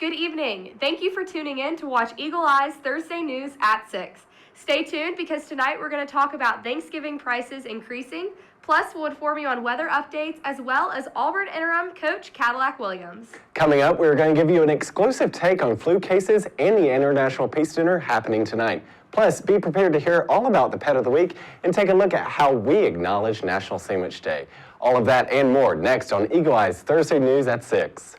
Good evening. Thank you for tuning in to watch Eagle Eye's Thursday News at 6. Stay tuned because tonight we're going to talk about Thanksgiving prices increasing, plus we'll inform you on weather updates as well as Auburn interim coach Cadillac Williams. Coming up, we're going to give you an exclusive take on flu cases and the International Peace Dinner happening tonight. Plus, be prepared to hear all about the Pet of the Week and take a look at how we acknowledge National Sandwich Day. All of that and more next on Eagle Eye's Thursday News at 6.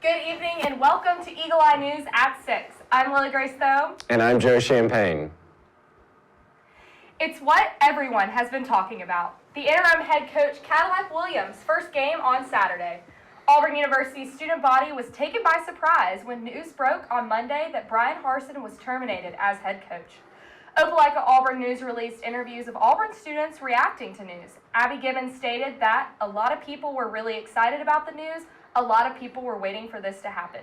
Good evening and welcome to Eagle Eye News at 6. I'm Lily Grace Thome. And I'm Joe Champagne. It's what everyone has been talking about. The interim head coach Cadillac Williams' first game on Saturday. Auburn University's student body was taken by surprise when news broke on Monday that Brian Harsin was terminated as head coach. Opelika Auburn News released interviews of Auburn students reacting to news. Abby Gibbons stated that a lot of people were really excited about the news. A lot of people were waiting for this to happen.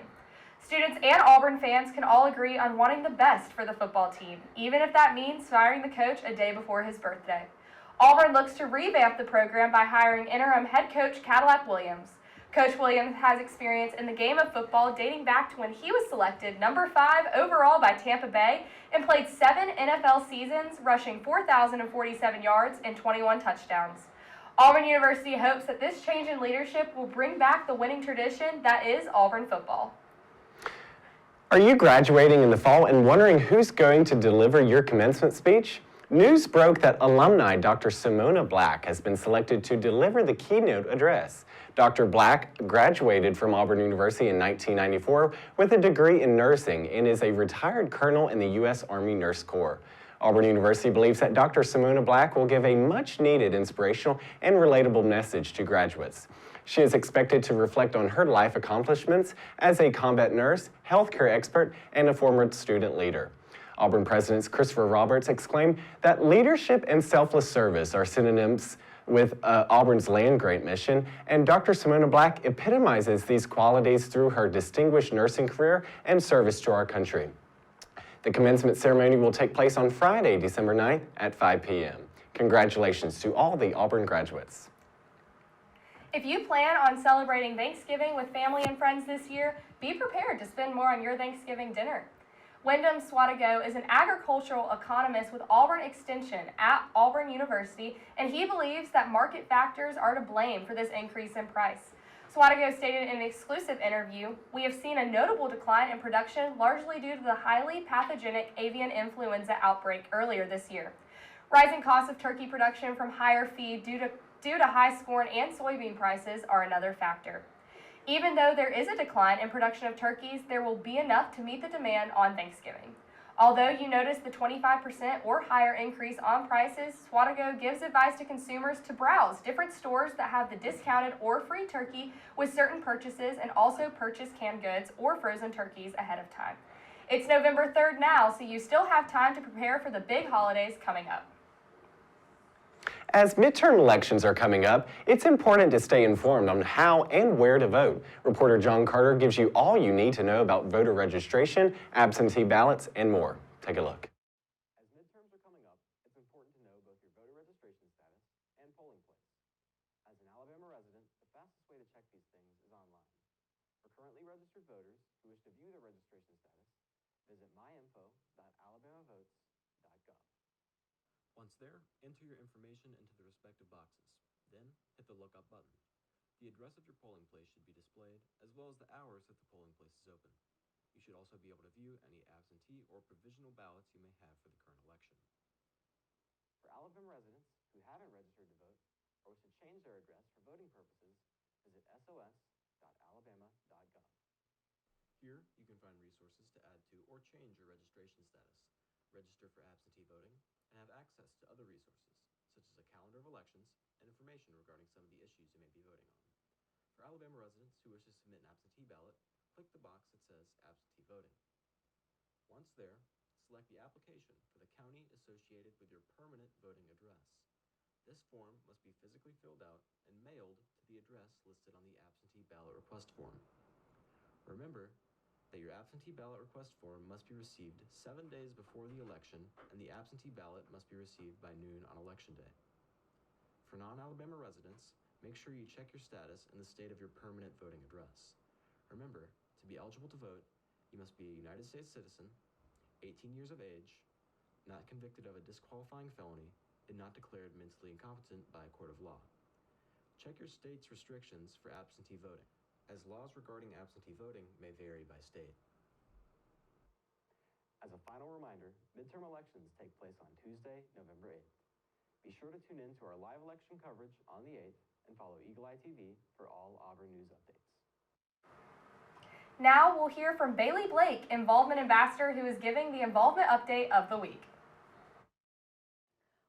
Students and Auburn fans can all agree on wanting the best for the football team, even if that means firing the coach a day before his birthday. Auburn looks to revamp the program by hiring interim head coach Cadillac Williams. Coach Williams has experience in the game of football dating back to when he was selected number 5 overall by Tampa Bay and played 7 NFL seasons, rushing 4,047 yards and 21 touchdowns. Auburn University hopes that this change in leadership will bring back the winning tradition that is Auburn football. Are you graduating in the fall and wondering who's going to deliver your commencement speech? News broke that alumni Dr. Simona Black has been selected to deliver the keynote address. Dr. Black graduated from Auburn University in 1994 with a degree in nursing and is a retired colonel in the U.S. Army Nurse Corps. Auburn University believes that Dr. Simona Black will give a much-needed inspirational and relatable message to graduates. She is expected to reflect on her life accomplishments as a combat nurse, healthcare expert, and a former student leader. Auburn President Christopher Roberts exclaimed that leadership and selfless service are synonyms with Auburn's land-grant mission, and Dr. Simona Black epitomizes these qualities through her distinguished nursing career and service to our country. The commencement ceremony will take place on Friday, December 9th at 5 p.m. Congratulations to all the Auburn graduates. If you plan on celebrating Thanksgiving with family and friends this year, be prepared to spend more on your Thanksgiving dinner. Wyndham Swadago is an agricultural economist with Auburn Extension at Auburn University, and he believes that market factors are to blame for this increase in price. Swadago stated in an exclusive interview, "We have seen a notable decline in production largely due to the highly pathogenic avian influenza outbreak earlier this year. Rising costs of turkey production from higher feed due to high corn and soybean prices are another factor. Even though there is a decline in production of turkeys, there will be enough to meet the demand on Thanksgiving. Although you notice the 25% or higher increase on prices, Swadago gives advice to consumers to browse different stores that have the discounted or free turkey with certain purchases and also purchase canned goods or frozen turkeys ahead of time. It's November 3rd now, so you still have time to prepare for the big holidays coming up." As midterm elections are coming up, it's important to stay informed on how and where to vote. Reporter John Carter gives you all you need to know about voter registration, absentee ballots, and more. Take a look. As midterms are coming up, it's important to know both your voter registration status and polling place. As an Alabama resident, the fastest way to check these things is online. For currently registered voters who wish to view their registration status, visit myinfo.alabamavotes.gov. Once there, enter your information into the respective boxes. Then, hit the Look Up button. The address of your polling place should be displayed, as well as the hours that the polling place is open. You should also be able to view any absentee or provisional ballots you may have for the current election. For Alabama residents who haven't registered to vote or wish to change their address for voting purposes, visit sos.alabama.gov. Here, you can find resources to add to or change your registration status, register for absentee voting, and have access to other resources, such as a calendar of elections and information regarding some of the issues you may be voting on. For Alabama residents who wish to submit an absentee ballot, click the box that says Absentee Voting. Once there, select the application for the county associated with your permanent voting address. This form must be physically filled out and mailed to the address listed on the absentee ballot request form. Remember that your absentee ballot request form must be received 7 days before the election, and the absentee ballot must be received by noon on Election Day. For non-Alabama residents, make sure you check your status in the state of your permanent voting address. Remember, to be eligible to vote, you must be a United States citizen, 18 years of age, not convicted of a disqualifying felony, and not declared mentally incompetent by a court of law. Check your state's restrictions for absentee voting, as laws regarding absentee voting may vary by state. As a final reminder, midterm elections take place on Tuesday, November 8th. Be sure to tune in to our live election coverage on the 8th and follow Eagle Eye TV for all Auburn news updates. Now we'll hear from Bailey Blake, Involvement Ambassador, who is giving the Involvement Update of the week.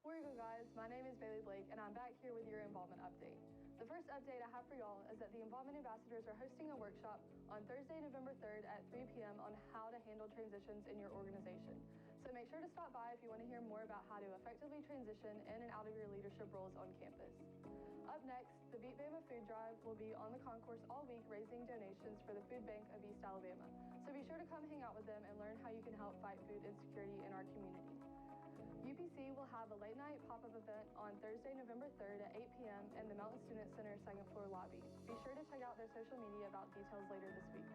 Where you go, guys? My name is Bailey Blake, and I'm back here with your Involvement Update. The first update I have for y'all is that the Involvement Ambassadors are hosting a workshop on Thursday, November 3rd at 3 p.m. on how to handle transitions in your organization. So make sure to stop by if you want to hear more about how to effectively transition in and out of your leadership roles on campus. Up next, the Beat Bama Food Drive will be on the concourse all week raising donations for the Food Bank of East Alabama. So be sure to come hang out with them and learn how you can help fight food insecurity in our community. UPC will have a late night pop-up event on Thursday, November 3rd at 8 p.m. in the Mountain Student Center second floor lobby. Be sure to check out their social media about details later this week.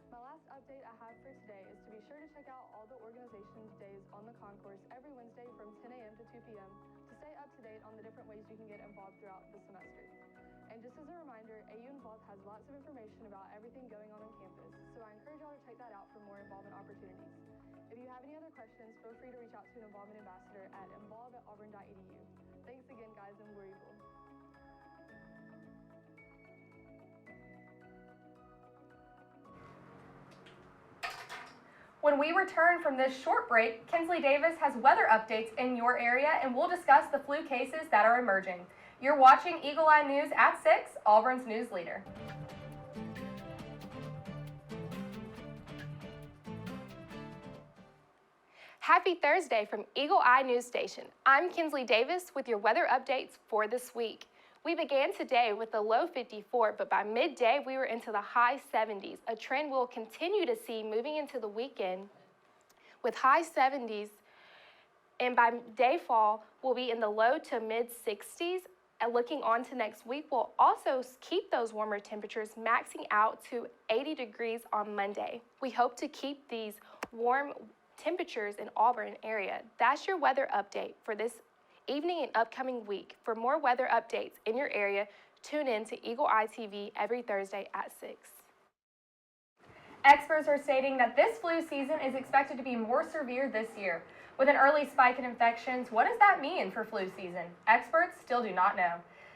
My last update I have for today is to be sure to check out all the organization days on the concourse every Wednesday from 10 a.m. to 2 p.m. to stay up to date on the different ways you can get involved throughout the semester. And just as a reminder, AU Involved has lots of information about everything going on campus, so I encourage y'all to check that out for more involvement opportunities. If you have any other questions, feel free to reach out to an Involvement Ambassador at involve@auburn.edu. Thanks again, guys, and War Eagle. When we return from this short break, Kensley Davis has weather updates in your area, and we'll discuss the flu cases that are emerging. You're watching Eagle Eye News at 6, Auburn's news leader. Happy Thursday from Eagle Eye News Station. I'm Kensley Davis with your weather updates for this week. We began today with a low 54, but by midday we were into the high 70s, a trend we'll continue to see moving into the weekend with high 70s, and by dayfall we'll be in the low to mid 60s. And looking on to next week, we'll also keep those warmer temperatures maxing out to 80 degrees on Monday. We hope to keep these warm temperatures in Auburn area. That's your weather update for this evening and upcoming week. For more weather updates in your area, tune in to Eagle Eye TV every Thursday at 6. Experts are stating that this flu season is expected to be more severe this year. With an early spike in infections, what does that mean for flu season? Experts still do not know.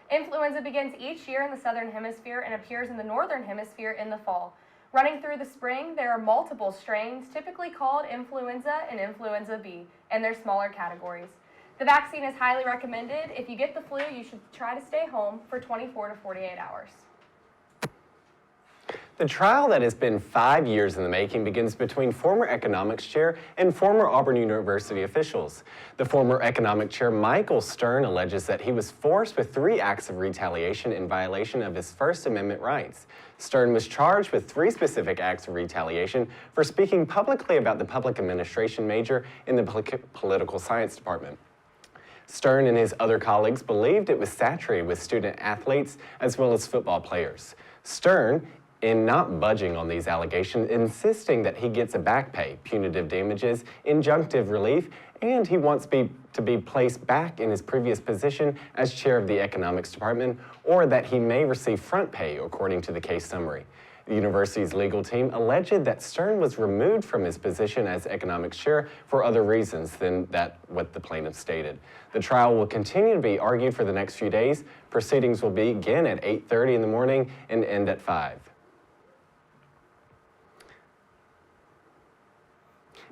Influenza begins each year in the southern hemisphere and appears in the northern hemisphere in the fall. Running through the spring, there are multiple strains, typically called influenza and influenza B, and their smaller categories. The vaccine is highly recommended. If you get the flu, you should try to stay home for 24 to 48 hours. The trial that has been 5 years in the making begins between former economics chair and former Auburn University officials. The former economic chair, Michael Stern, alleges that he was forced with 3 acts of retaliation in violation of his First Amendment rights. Stern was charged with 3 specific acts of retaliation for speaking publicly about the public administration major in the political science department. Stern and his other colleagues believed it was saturated with student athletes as well as football players. Stern, in not budging on these allegations, insisting that he gets a back pay, punitive damages, injunctive relief, and he wants to be placed back in his previous position as chair of the economics department, or that he may receive front pay, according to the case summary. The university's legal team alleged that Stern was removed from his position as economics chair for other reasons than what the plaintiff stated. The trial will continue to be argued for the next few days. Proceedings will begin at 8:30 in the morning and end at 5.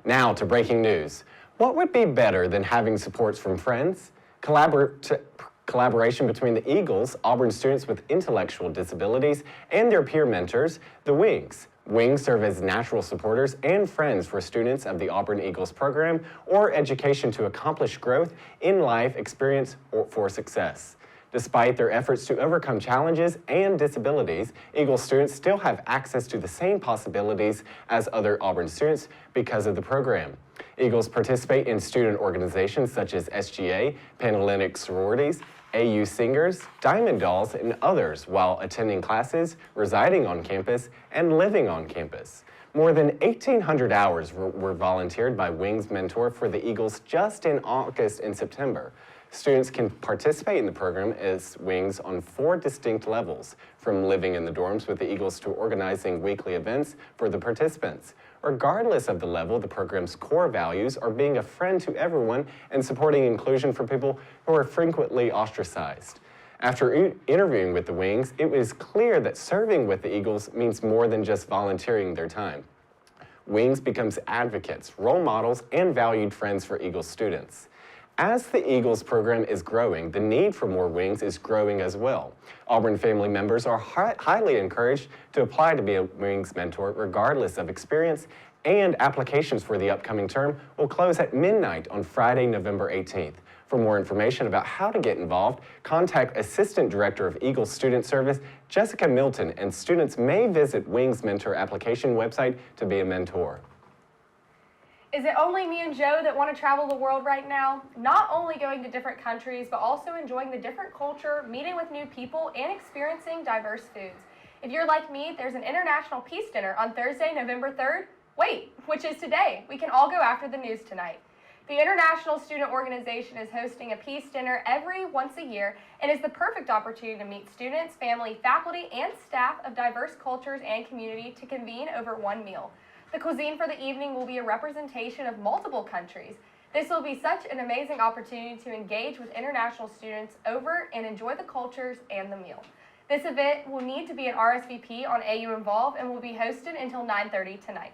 Now to breaking news. What would be better than having supports from friends? Collaboration between the Eagles, Auburn students with intellectual disabilities, and their peer mentors, the Wings. Wings serve as natural supporters and friends for students of the Auburn Eagles program or education to accomplish growth in life experience or for success. Despite their efforts to overcome challenges and disabilities, Eagles students still have access to the same possibilities as other Auburn students because of the program. Eagles participate in student organizations such as SGA, Panhellenic sororities, AU Singers, Diamond Dolls, and others while attending classes, residing on campus, and living on campus. More than 1,800 hours were volunteered by Wings Mentor for the Eagles just in August and September. Students can participate in the program as Wings on 4 distinct levels, from living in the dorms with the Eagles to organizing weekly events for the participants. Regardless of the level, the program's core values are being a friend to everyone and supporting inclusion for people who are frequently ostracized. After interviewing with the Wings, it was clear that serving with the Eagles means more than just volunteering their time. Wings becomes advocates, role models, and valued friends for Eagles students. As the Eagles program is growing, the need for more Wings is growing as well. Auburn family members are highly encouraged to apply to be a Wings mentor regardless of experience, and applications for the upcoming term will close at midnight on Friday, November 18th. For more information about how to get involved, contact Assistant Director of Eagles Student Service, Jessica Milton, and students may visit Wings Mentor application website to be a mentor. Is it only me and Joe that want to travel the world right now? Not only going to different countries, but also enjoying the different culture, meeting with new people, and experiencing diverse foods. If you're like me, there's an International Peace Dinner on Thursday, November 3rd. Wait, which is today. We can all go after the news tonight. The International Student Organization is hosting a peace dinner once a year and is the perfect opportunity to meet students, family, faculty, and staff of diverse cultures and community to convene over one meal. The cuisine for the evening will be a representation of multiple countries. This will be such an amazing opportunity to engage with international students over and enjoy the cultures and the meal. This event will need to be an RSVP on AU Involve and will be hosted until 9:30 tonight.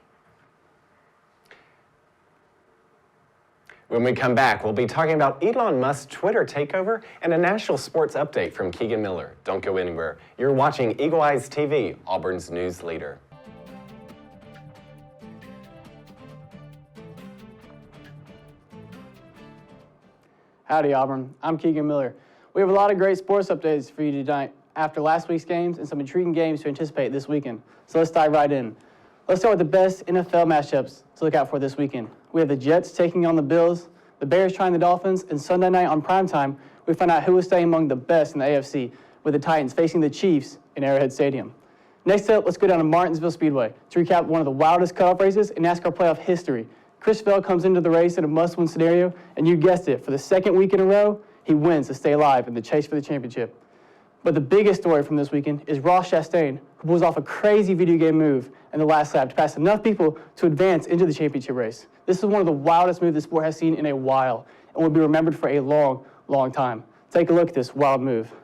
When we come back, we'll be talking about Elon Musk's Twitter takeover and a national sports update from Kegan Miller. Don't go anywhere. You're watching Eagle Eyes TV, Auburn's news leader. Howdy, Auburn. I'm Kegan Miller. We have a lot of great sports updates for you tonight after last week's games and some intriguing games to anticipate this weekend. So let's dive right in. Let's start with the best NFL matchups to look out for this weekend. We have the Jets taking on the Bills, the Bears trying the Dolphins, and Sunday night on primetime, we find out who will stay among the best in the AFC, with the Titans facing the Chiefs in Arrowhead Stadium. Next up, let's go down to Martinsville Speedway to recap one of the wildest cutoff races in NASCAR playoff history. Chris Bell comes into the race in a must-win scenario, and you guessed it, for the second week in a row, he wins to stay alive in the chase for the championship. But the biggest story from this weekend is Ross Chastain, who pulls off a crazy video game move in the last lap to pass enough people to advance into the championship race. This is one of the wildest moves the sport has seen in a while and will be remembered for a long, long time. Take a look at this wild move.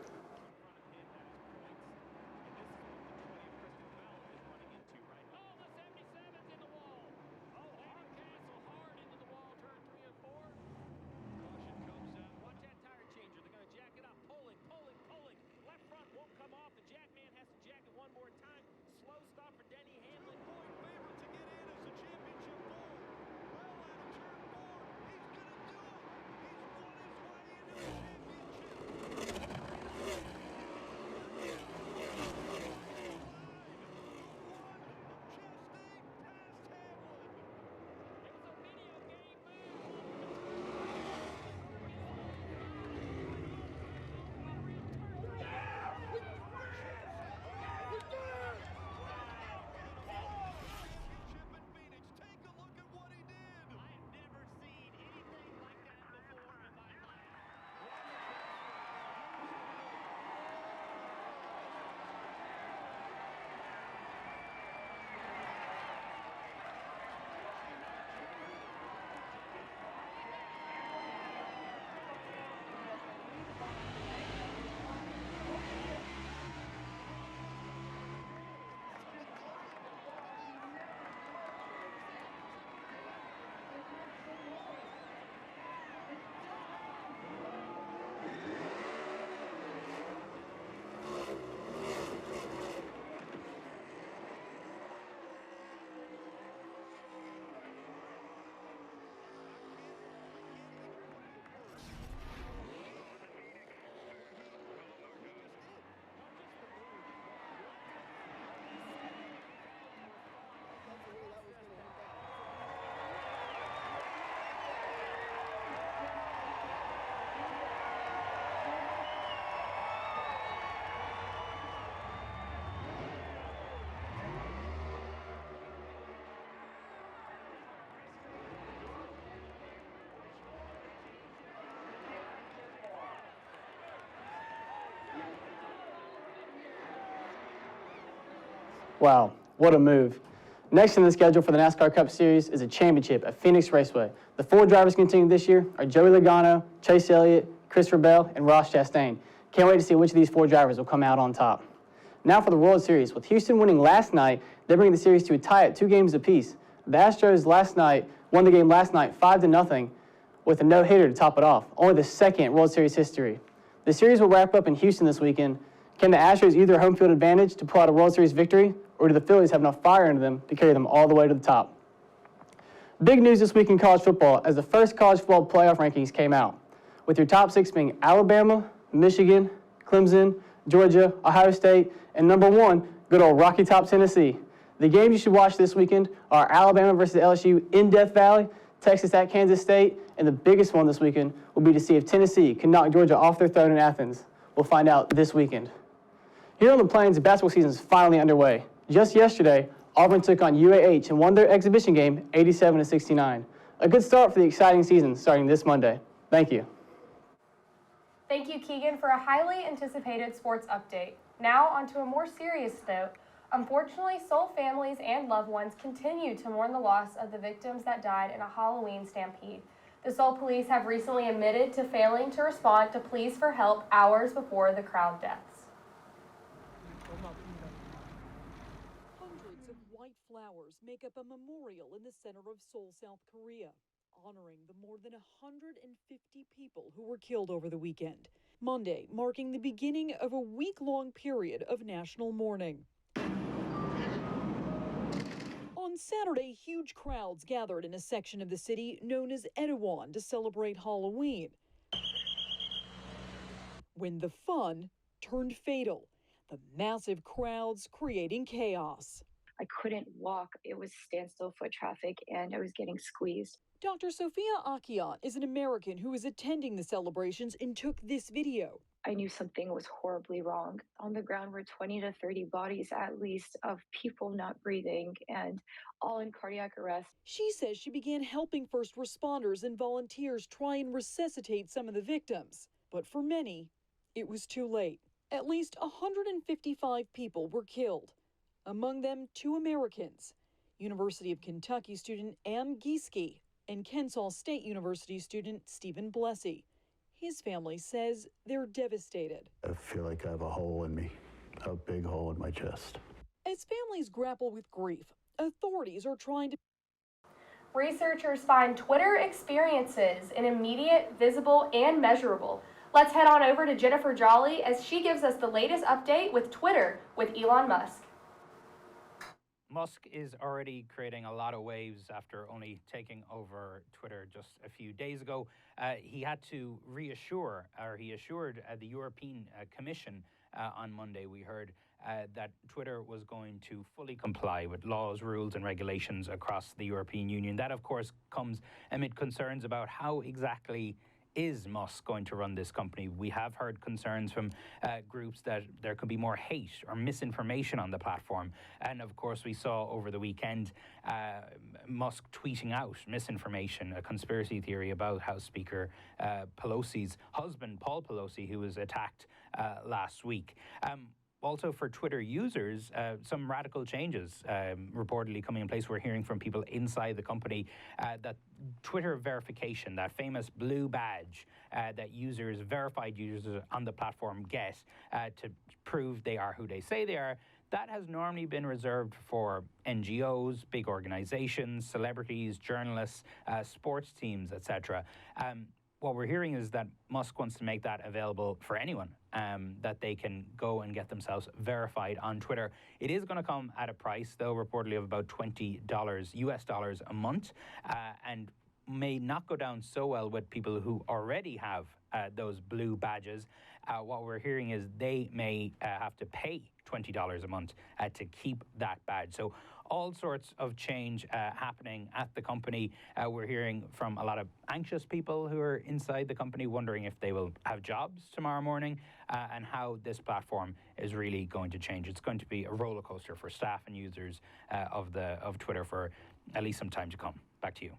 Wow, what a move. Next in the schedule for the NASCAR Cup Series is a championship at Phoenix Raceway. The 4 drivers continuing this year are Joey Logano, Chase Elliott, Christopher Bell, and Ross Chastain. Can't wait to see which of these 4 drivers will come out on top. Now for the World Series. With Houston winning last night, they're bringing the series to a tie at 2 games apiece. The Astros won the game last night 5-0 with a no-hitter to top it off, only the 2nd World Series history. The series will wrap up in Houston this weekend. Can the Astros use their home field advantage to pull out a World Series victory, or do the Phillies have enough fire into them to carry them all the way to the top? Big news this week in college football as the first college football playoff rankings came out, with your top 6 being Alabama, Michigan, Clemson, Georgia, Ohio State, and number 1, good old Rocky Top, Tennessee. The games you should watch this weekend are Alabama versus LSU in Death Valley, Texas at Kansas State, and the biggest one this weekend will be to see if Tennessee can knock Georgia off their throne in Athens. We'll find out this weekend. Here on the Plains, the basketball season is finally underway. Just yesterday, Auburn took on UAH and won their exhibition game 87-69. A good start for the exciting season starting this Monday. Thank you. Thank you, Kegan, for a highly anticipated sports update. Now, onto a more serious note. Unfortunately, Soul families and loved ones continue to mourn the loss of the victims that died in a Halloween stampede. The Soul police have recently admitted to failing to respond to pleas for help hours before the crowd deaths. Hundreds of white flowers make up a memorial in the center of Seoul, South Korea, honoring the more than 150 people who were killed over the weekend. Monday marking the beginning of a week-long period of national mourning. On Saturday, huge crowds gathered in a section of the city known as Itaewon to celebrate Halloween, when the fun turned fatal, the massive crowds creating chaos. I couldn't walk. It was standstill foot traffic and I was getting squeezed. Dr. Sophia Akian is an American who is attending the celebrations and took this video. I knew something was horribly wrong. On the ground were 20 to 30 bodies at least of people not breathing and all in cardiac arrest. She says she began helping first responders and volunteers try and resuscitate some of the victims. But for many, it was too late. At least 155 people were killed. Among them, 2 Americans, University of Kentucky student Am Gieske and Kennesaw State University student Stephen Blessey. His family says they're devastated. I feel like I have a hole in me, a big hole in my chest. As families grapple with grief, authorities are trying to... Researchers find Twitter experiences in immediate, visible, and measurable. Let's head on over to Jennifer Jolly as she gives us the latest update with Twitter with Elon Musk. Musk is already creating a lot of waves after only taking over Twitter just a few days ago. He had to he assured the European Commission on Monday, we heard, that Twitter was going to fully comply with laws, rules, and regulations across the European Union. That, of course, comes amid concerns about how exactly is Musk going to run this company. We have heard concerns from groups that there could be more hate or misinformation on the platform. And of course, we saw over the weekend Musk tweeting out misinformation, a conspiracy theory about House Speaker Pelosi's husband, Paul Pelosi, who was attacked last week. Also, for Twitter users, some radical changes reportedly coming in place. We're hearing from people inside the company that Twitter verification, that famous blue badge that verified users on the platform get to prove they are who they say they are, that has normally been reserved for NGOs, big organizations, celebrities, journalists, sports teams, etc. What we're hearing is that Musk wants to make that available for anyone, that they can go and get themselves verified on Twitter. It is going to come at a price, though, reportedly of about $20 US dollars a month, and may not go down so well with people who already have those blue badges. What we're hearing is they may have to pay $20 a month to keep that badge. So all sorts of change happening at the company. We're hearing from a lot of anxious people who are inside the company wondering if they will have jobs tomorrow morning and how this platform is really going to change. It's going to be a roller coaster for staff and users of Twitter for at least some time to come. Back to you.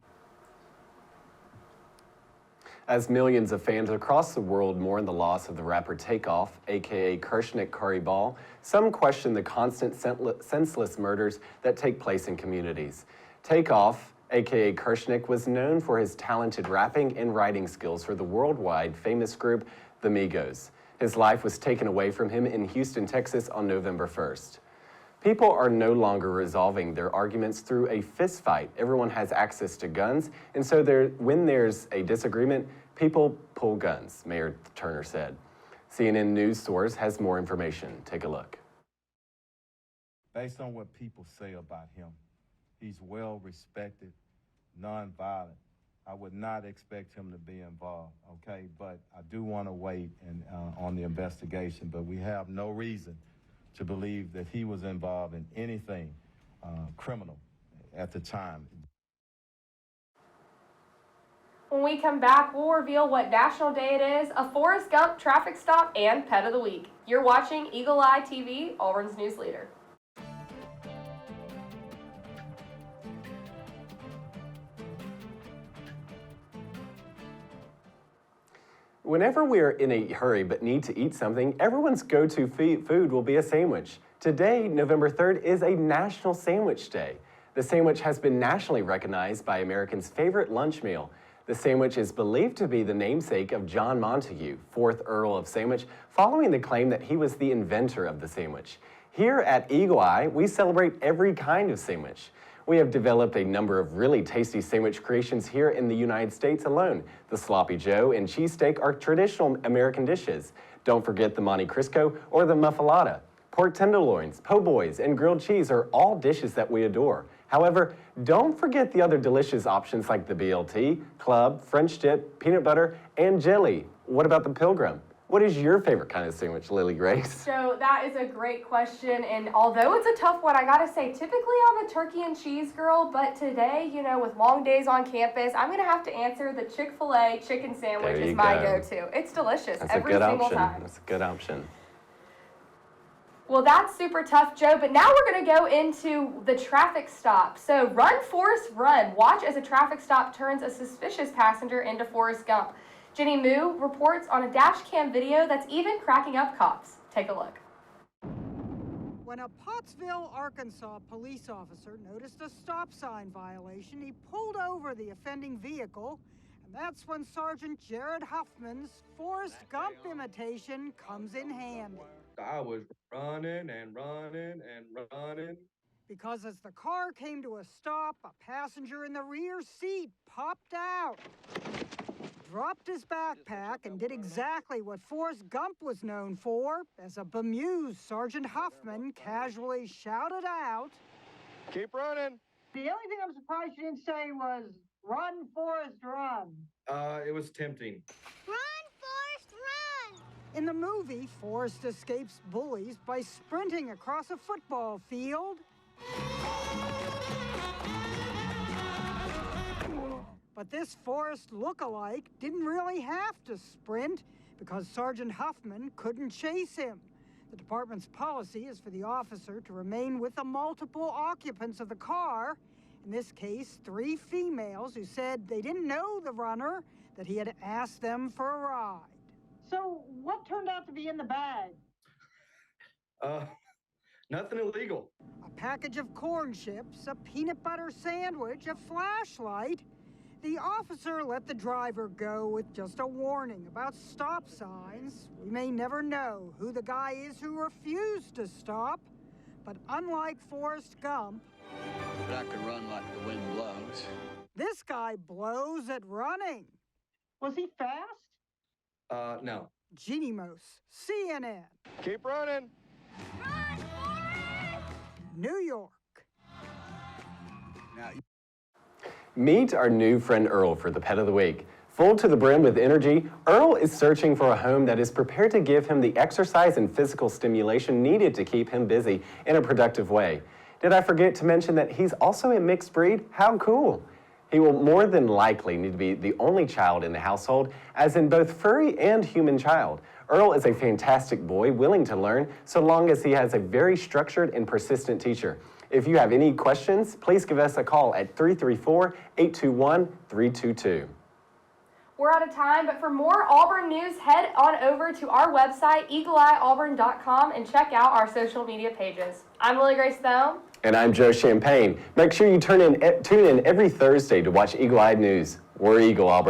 As millions of fans across the world mourn the loss of the rapper Takeoff, aka Kershnik Curry Ball, some question the constant senseless murders that take place in communities. Takeoff, aka Kershnik, was known for his talented rapping and writing skills for the worldwide famous group The Migos. His life was taken away from him in Houston, Texas on November 1st. People are no longer resolving their arguments through a fist fight. Everyone has access to guns, and so when there's a disagreement, people pull guns, Mayor Turner said. CNN News Source has more information. Take a look. Based on what people say about him, he's well respected, nonviolent. I would not expect him to be involved, okay? But I do want to wait on the investigation, but we have no reason to believe that he was involved in anything criminal at the time. When we come back, we'll reveal what National Day it is, a Forrest Gump traffic stop, and Pet of the Week. You're watching Eagle Eye TV, Auburn's news leader. Whenever we are in a hurry but need to eat something, everyone's go-to food will be a sandwich. Today, November 3rd, is a National Sandwich Day. The sandwich has been nationally recognized by Americans' favorite lunch meal. The sandwich is believed to be the namesake of John Montague, 4th Earl of Sandwich, following the claim that he was the inventor of the sandwich. Here at Eagle Eye, we celebrate every kind of sandwich. We have developed a number of really tasty sandwich creations here in the United States alone. The Sloppy Joe and cheesesteak are traditional American dishes. Don't forget the Monte Cristo or the muffalata. Pork tenderloins, po' boys, and grilled cheese are all dishes that we adore. However, don't forget the other delicious options like the BLT, club, French dip, peanut butter, and jelly. What about the Pilgrim? What is your favorite kind of sandwich, Lily Grace? So that is a great question, and although it's a tough one, I gotta say, typically I'm a turkey and cheese girl, but today, you know, with long days on campus, I'm gonna have to answer the Chick-fil-A chicken sandwich is my go-to. It's delicious every single time. That's a good option. Well, that's super tough, Joe, but now we're gonna go into the traffic stop. So run, Forrest, run. Watch as a traffic stop turns a suspicious passenger into Forrest Gump. Jenny Moo reports on a dash cam video that's even cracking up cops. Take a look. When a Pottsville, Arkansas police officer noticed a stop sign violation, he pulled over the offending vehicle, and that's when Sergeant Jared Huffman's Forrest Gump imitation comes in handy. I was running and running and running. Because as the car came to a stop, a passenger in the rear seat popped out, dropped his backpack, and did exactly what Forrest Gump was known for. As a bemused Sergeant Huffman casually shouted out, Keep running. "The only thing I'm surprised you didn't say was, run, Forrest, run." It was tempting. Run, Forrest, run! In the movie, Forrest escapes bullies by sprinting across a football field. But this Forrest look-alike didn't really have to sprint because Sergeant Huffman couldn't chase him. The department's policy is for the officer to remain with the multiple occupants of the car, in this case, 3 females who said they didn't know the runner, that he had asked them for a ride. So what turned out to be in the bag? Nothing illegal. A package of corn chips, a peanut butter sandwich, a flashlight. The officer let the driver go with just a warning about stop signs. We may never know who the guy is who refused to stop, but unlike Forrest Gump, I could run like the wind blows. This guy blows at running. Was he fast? No. Jeannie Mose, CNN. Keep running. Run, Forrest! New York. Now, Meet our new friend Earl for the Pet of the Week. Full to the brim with energy, Earl is searching for a home that is prepared to give him the exercise and physical stimulation needed to keep him busy in a productive way. Did I forget to mention that he's also a mixed breed? How cool! He will more than likely need to be the only child in the household, as in both furry and human child. Earl is a fantastic boy, willing to learn, so long as he has a very structured and persistent teacher. If you have any questions, please give us a call at 334-821-322. We're out of time, but for more Auburn news, head on over to our website, eagleeyeauburn.com, and check out our social media pages. I'm Lily Grace Thome. And I'm Joe Champagne. Make sure you tune in every Thursday to watch Eagle Eye News. We're Eagle Auburn.